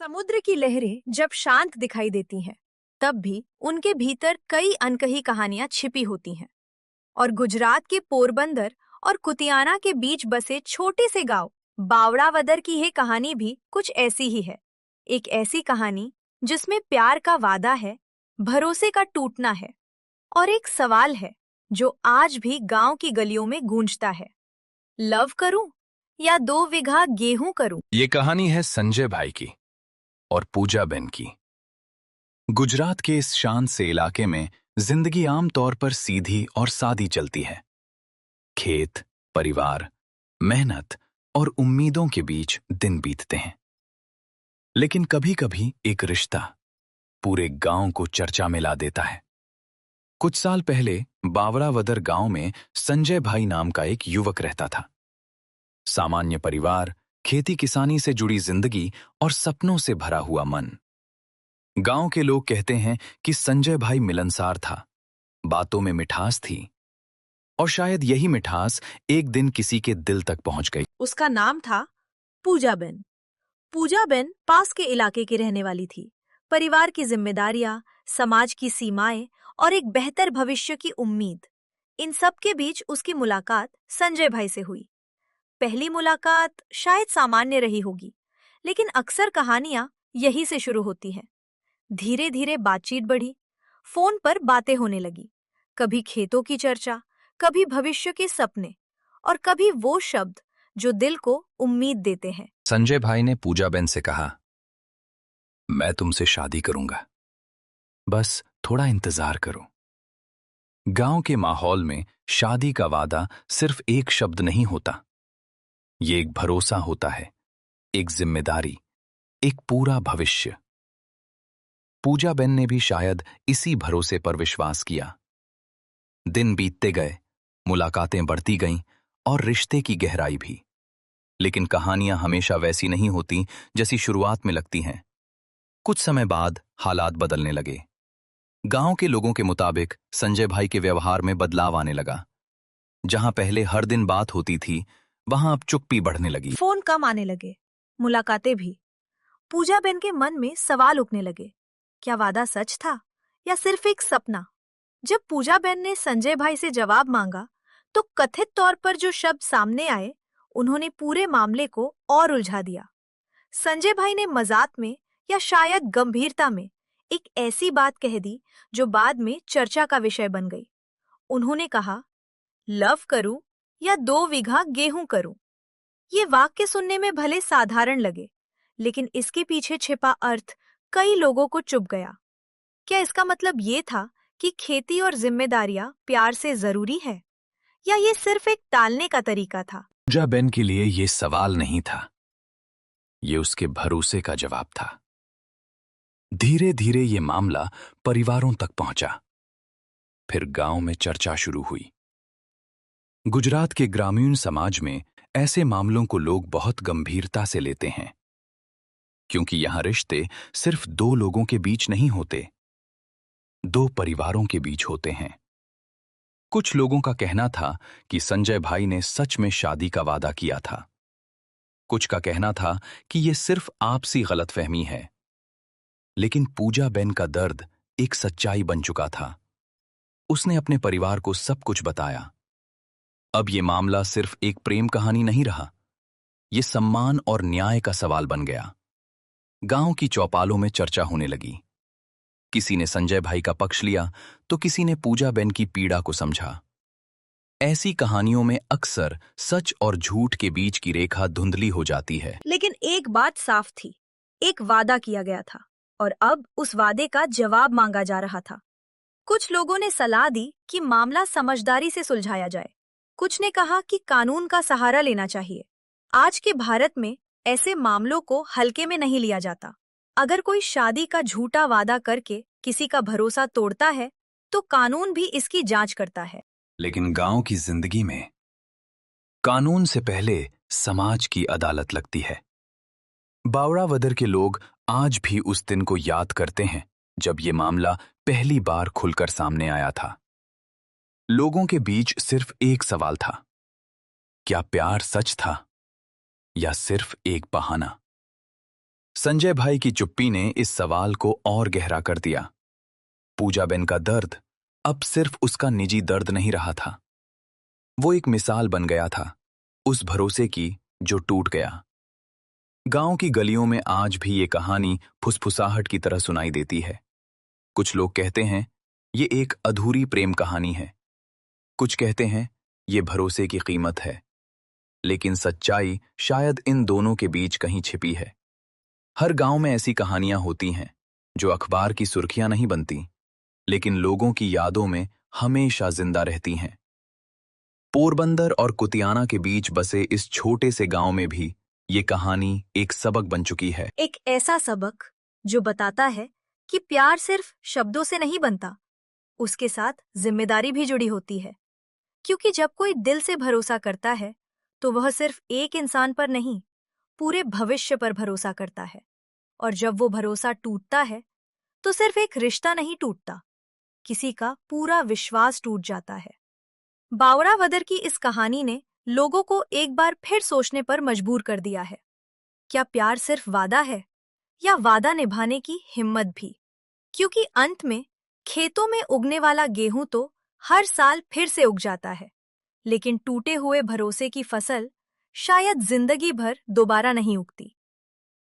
समुद्र की लहरें जब शांत दिखाई देती हैं, तब भी उनके भीतर कई अनकही कहानियां छिपी होती हैं। और गुजरात के पोरबंदर और कुतियाना के बीच बसे छोटे से गांव बावड़ावदर की ये कहानी भी कुछ ऐसी ही है। एक ऐसी कहानी जिसमें प्यार का वादा है, भरोसे का टूटना है और एक सवाल है जो आज भी गांव की गलियों में गूंजता है। लव करूं या 2 बीघा गेहूं करूं? ये कहानी है संजय भाई की और पूजा बेन की। गुजरात के इस शांत से इलाके में जिंदगी आम तौर पर सीधी और सादी चलती है। खेत, परिवार, मेहनत और उम्मीदों के बीच दिन बीतते हैं। लेकिन कभी-कभी एक रिश्ता पूरे गांव को चर्चा में ला देता है। कुछ साल पहले बावड़ावदर गांव में संजय भाई नाम का एक युवक रहता था। सामान्य परिवार, खेती किसानी से जुड़ी जिंदगी और सपनों से भरा हुआ मन। गांव के लोग कहते हैं कि संजय भाई मिलनसार था, बातों में मिठास थी और शायद यही मिठास एक दिन किसी के दिल तक पहुंच गई। उसका नाम था पूजाबेन। पूजाबेन पास के इलाके की रहने वाली थी। परिवार की जिम्मेदारियां, समाज की सीमाएं और एक बेहतर भविष्य की उम्मीद, इन सब के बीच उसकी मुलाकात संजय भाई से हुई। पहली मुलाकात शायद सामान्य रही होगी, लेकिन अक्सर कहानियां यही से शुरू होती हैं। धीरे धीरे बातचीत बढ़ी, फोन पर बातें होने लगी। कभी खेतों की चर्चा, कभी भविष्य के सपने और कभी वो शब्द जो दिल को उम्मीद देते हैं। संजय भाई ने पूजा बेन से कहा, मैं तुमसे शादी करूंगा, बस थोड़ा इंतजार करो। गांव के माहौल में शादी का वादा सिर्फ एक शब्द नहीं होता, ये एक भरोसा होता है, एक जिम्मेदारी, एक पूरा भविष्य। पूजा बेन ने भी शायद इसी भरोसे पर विश्वास किया। दिन बीतते गए, मुलाकातें बढ़ती गईं और रिश्ते की गहराई भी। लेकिन कहानियां हमेशा वैसी नहीं होती जैसी शुरुआत में लगती हैं। कुछ समय बाद हालात बदलने लगे। गांव के लोगों के मुताबिक संजय भाई के व्यवहार में बदलाव आने लगा। जहां पहले हर दिन बात होती थी, वहां अब चुप्पी बढ़ने लगी। फोन कम आने लगे, मुलाकातें भी। पूजाबेन के मन में सवाल उठने लगे, क्या वादा सच था या सिर्फ एक सपना? जब पूजाबेन ने संजय भाई से जवाब मांगा, तो कथित तौर पर जो शब्द सामने आए, उन्होंने पूरे मामले को और उलझा दिया। संजय भाई ने मजाक में या शायद गंभीरता में एक ऐसी बात कह दी जो बाद में चर्चा का विषय बन गई। उन्होंने कहा, लव करूं या 2 बीघा गेहूं करूं? ये वाक्य सुनने में भले साधारण लगे, लेकिन इसके पीछे छिपा अर्थ कई लोगों को चुभ गया। क्या इसका मतलब ये था कि खेती और जिम्मेदारियां प्यार से जरूरी है, या ये सिर्फ एक टालने का तरीका था? पूजा बेन के लिए ये सवाल नहीं था, ये उसके भरोसे का जवाब था। धीरे धीरे ये मामला परिवारों तक पहुंचा। फिर गांव में चर्चा शुरू हुई। गुजरात के ग्रामीण समाज में ऐसे मामलों को लोग बहुत गंभीरता से लेते हैं, क्योंकि यहां रिश्ते सिर्फ दो लोगों के बीच नहीं होते, दो परिवारों के बीच होते हैं। कुछ लोगों का कहना था कि संजय भाई ने सच में शादी का वादा किया था। कुछ का कहना था कि यह सिर्फ आपसी गलतफहमी है। लेकिन पूजा बेन का दर्द एक सच्चाई बन चुका था। उसने अपने परिवार को सब कुछ बताया। अब यह मामला सिर्फ एक प्रेम कहानी नहीं रहा, यह सम्मान और न्याय का सवाल बन गया। गांव की चौपालों में चर्चा होने लगी। किसी ने संजय भाई का पक्ष लिया तो किसी ने पूजा बेन की पीड़ा को समझा। ऐसी कहानियों में अक्सर सच और झूठ के बीच की रेखा धुंधली हो जाती है। लेकिन एक बात साफ थी, एक वादा किया गया था और अब उस वादे का जवाब मांगा जा रहा था। कुछ लोगों ने सलाह दी कि मामला समझदारी से सुलझाया जाए। कुछ ने कहा कि कानून का सहारा लेना चाहिए। आज के भारत में ऐसे मामलों को हल्के में नहीं लिया जाता। अगर कोई शादी का झूठा वादा करके किसी का भरोसा तोड़ता है, तो कानून भी इसकी जांच करता है। लेकिन गांव की जिंदगी में कानून से पहले समाज की अदालत लगती है। बावड़ावदर के लोग आज भी उस दिन को याद करते हैं जब ये मामला पहली बार खुलकर सामने आया था। लोगों के बीच सिर्फ एक सवाल था, क्या प्यार सच था या सिर्फ एक बहाना? संजय भाई की चुप्पी ने इस सवाल को और गहरा कर दिया। पूजाबेन का दर्द अब सिर्फ उसका निजी दर्द नहीं रहा था। वो एक मिसाल बन गया था, उस भरोसे की जो टूट गया। गांव की गलियों में आज भी ये कहानी फुसफुसाहट की तरह सुनाई देती है। कुछ लोग कहते हैं ये एक अधूरी प्रेम कहानी है, कुछ कहते हैं ये भरोसे की कीमत है, लेकिन सच्चाई शायद इन दोनों के बीच कहीं छिपी है। हर गांव में ऐसी कहानियां होती हैं जो अखबार की सुर्खियां नहीं बनती, लेकिन लोगों की यादों में हमेशा जिंदा रहती हैं। पोरबंदर और कुतियाना के बीच बसे इस छोटे से गांव में भी ये कहानी एक सबक बन चुकी है। एक ऐसा सबक जो बताता है कि प्यार सिर्फ शब्दों से नहीं बनता, उसके साथ जिम्मेदारी भी जुड़ी होती है। क्योंकि जब कोई दिल से भरोसा करता है तो वह सिर्फ एक इंसान पर नहीं, पूरे भविष्य पर भरोसा करता है। और जब वो भरोसा टूटता है तो सिर्फ एक रिश्ता नहीं टूटता, किसी का पूरा विश्वास टूट जाता है। बावड़ावदर की इस कहानी ने लोगों को एक बार फिर सोचने पर मजबूर कर दिया है। क्या प्यार सिर्फ वादा है या वादा निभाने की हिम्मत भी? क्योंकि अंत में खेतों में उगने वाला गेहूं तो हर साल फिर से उग जाता है, लेकिन टूटे हुए भरोसे की फसल शायद जिंदगी भर दोबारा नहीं उगती।